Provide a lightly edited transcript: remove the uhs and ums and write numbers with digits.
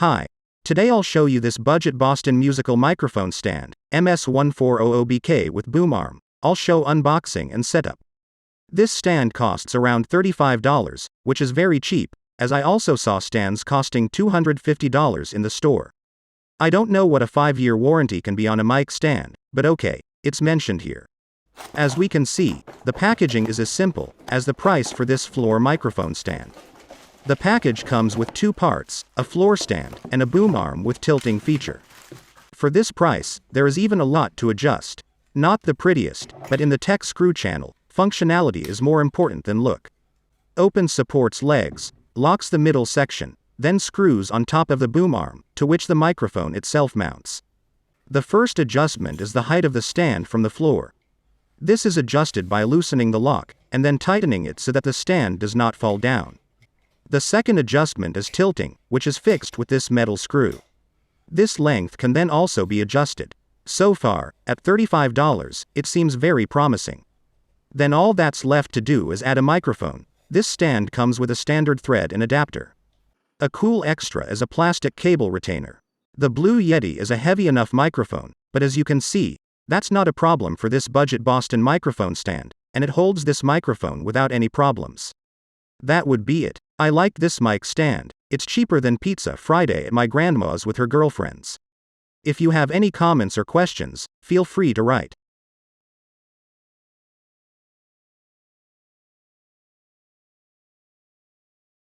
Hi. Today I'll show you this budget Boston musical microphone stand, MS1400BK with boom arm. I'll show unboxing and setup. This stand costs around $35, which is very cheap, as I also saw stands costing $250 in the store. I don't know what a 5-year warranty can be on a mic stand, but okay, it's mentioned here. As we can see, the packaging is as simple as the price for this floor microphone stand. The package comes with 2 parts, a floor stand, and a boom arm with tilting feature. For this price, there is even a lot to adjust. Not the prettiest, but in the Techscrew channel, functionality is more important than look. Open supports legs, locks the middle section, then screws on top of the boom arm, to which the microphone itself mounts. The first adjustment is the height of the stand from the floor. This is adjusted by loosening the lock, and then tightening it so that the stand does not fall down. The second adjustment is tilting, which is fixed with this metal screw. This length can then also be adjusted. So far, at $35, it seems very promising. Then all that's left to do is add a microphone. This stand comes with a standard thread and adapter. A cool extra is a plastic cable retainer. The Blue Yeti is a heavy enough microphone, but as you can see, that's not a problem for this budget Boston microphone stand, and it holds this microphone without any problems. That would be it. I like this mic stand. It's cheaper than Pizza Friday at my grandma's with her girlfriends. If you have any comments or questions, feel free to write.